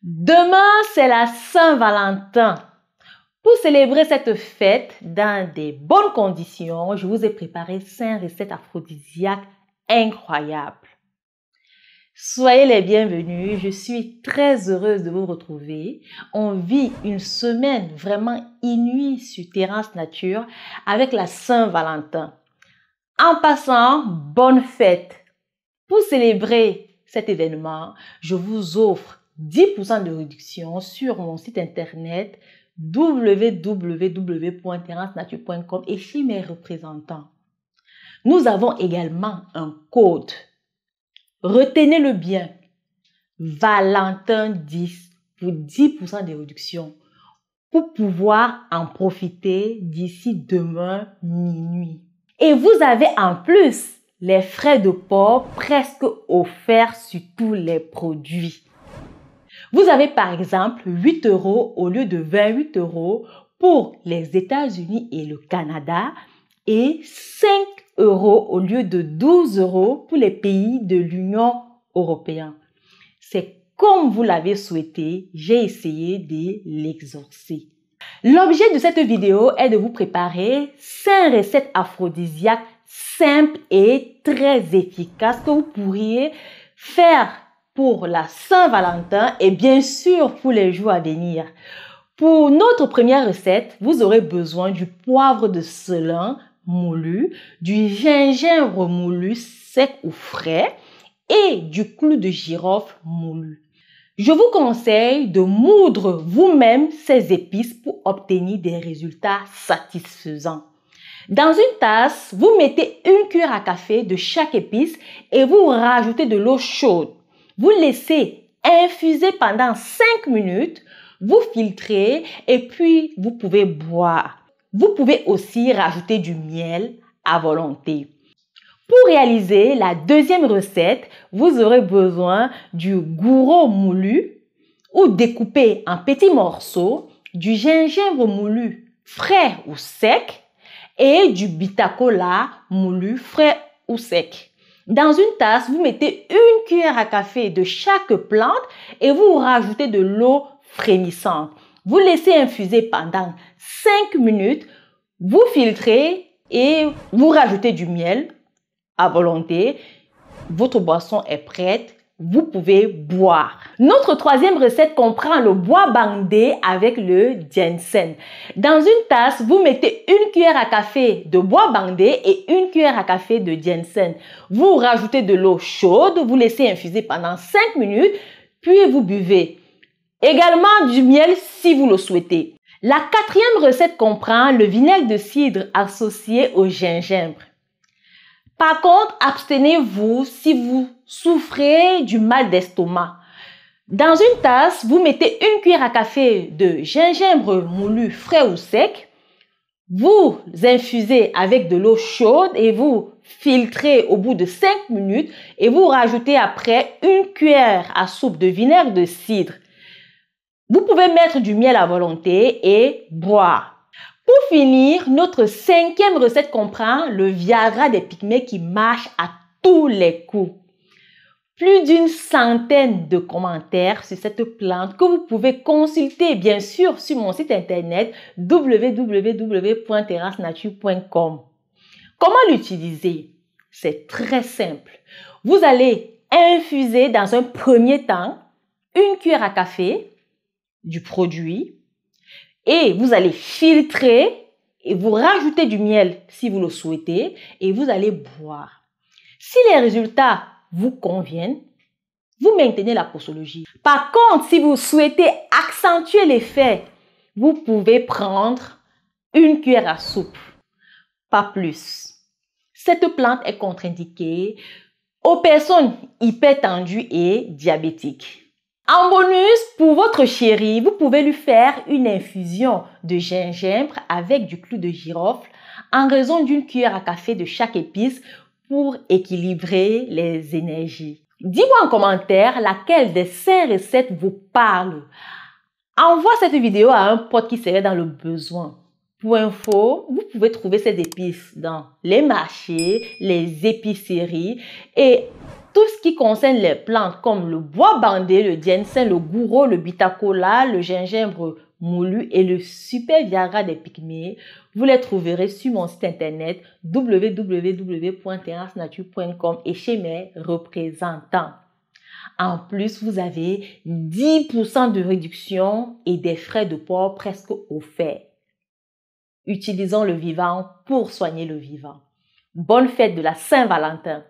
Demain, c'est la Saint-Valentin. Pour célébrer cette fête dans des bonnes conditions, je vous ai préparé 5 recettes aphrodisiaques incroyables. Soyez les bienvenus, je suis très heureuse de vous retrouver. On vit une semaine vraiment inouïe sur Terrasse Nature avec la Saint-Valentin. En passant, bonne fête! Pour célébrer cet événement, je vous offre 10% de réduction sur mon site internet www.terrassenature.com et chez mes représentants. Nous avons également un code. Retenez-le bien. Valentin 10 pour 10% de réduction pour pouvoir en profiter d'ici demain minuit. Et vous avez en plus les frais de port presque offerts sur tous les produits. Vous avez par exemple 8 € au lieu de 28 € pour les États-Unis et le Canada et 5 € au lieu de 12 € pour les pays de l'Union européenne. C'est comme vous l'avez souhaité, j'ai essayé de l'exorcer. L'objet de cette vidéo est de vous préparer 5 recettes aphrodisiaques simples et très efficaces que vous pourriez faire pour la Saint-Valentin et bien sûr pour les jours à venir. Pour notre première recette, vous aurez besoin du poivre de Ceylan moulu, du gingembre moulu sec ou frais et du clou de girofle moulu. Je vous conseille de moudre vous-même ces épices pour obtenir des résultats satisfaisants. Dans une tasse, vous mettez une cuillère à café de chaque épice et vous rajoutez de l'eau chaude. Vous laissez infuser pendant 5 minutes, vous filtrez et puis vous pouvez boire. Vous pouvez aussi rajouter du miel à volonté. Pour réaliser la deuxième recette, vous aurez besoin du gouraud moulu ou découpé en petits morceaux, du gingembre moulu frais ou sec et du bitacola moulu frais ou sec. Dans une tasse, vous mettez une cuillère à café de chaque plante et vous rajoutez de l'eau frémissante. Vous laissez infuser pendant 5 minutes, vous filtrez et vous rajoutez du miel à volonté. Votre boisson est prête, vous pouvez boire. Notre troisième recette comprend le bois bandé avec le ginseng. Dans une tasse, vous mettez une cuillère à café de bois bandé et une cuillère à café de ginseng. Vous rajoutez de l'eau chaude, vous laissez infuser pendant 5 minutes, puis vous buvez. Également du miel si vous le souhaitez. La quatrième recette comprend le vinaigre de cidre associé au gingembre. Par contre, abstenez-vous si vous souffrez du mal d'estomac. Dans une tasse, vous mettez une cuillère à café de gingembre moulu frais ou sec. Vous infusez avec de l'eau chaude et vous filtrez au bout de 5 minutes et vous rajoutez après une cuillère à soupe de vinaigre de cidre. Vous pouvez mettre du miel à volonté et boire. Pour finir, notre cinquième recette comprend le Viagra des pygmées qui marche à tous les coups. Plus d'une centaine de commentaires sur cette plante que vous pouvez consulter bien sûr sur mon site internet www.terrassenature.com. Comment l'utiliser? C'est très simple. Vous allez infuser dans un premier temps une cuillère à café du produit et vous allez filtrer et vous rajoutez du miel si vous le souhaitez et vous allez boire. Si les résultats vous conviennent, vous maintenez la posologie. Par contre, si vous souhaitez accentuer l'effet, vous pouvez prendre une cuillère à soupe, pas plus. Cette plante est contre-indiquée aux personnes hypertendues et diabétiques. En bonus, pour votre chérie, vous pouvez lui faire une infusion de gingembre avec du clou de girofle en raison d'une cuillère à café de chaque épice pour équilibrer les énergies. Dis-moi en commentaire laquelle des 5 recettes vous parle. Envoie cette vidéo à un pote qui serait dans le besoin. Pour info, vous pouvez trouver ces épices dans les marchés, les épiceries et tout ce qui concerne les plantes comme le bois bandé, le ginseng, le gouro, le bitacola, le gingembre moulu et le super viagra des pygmées, vous les trouverez sur mon site internet www.terrassenature.com et chez mes représentants. En plus, vous avez 10% de réduction et des frais de port presque offerts. Utilisons le vivant pour soigner le vivant. Bonne fête de la Saint-Valentin!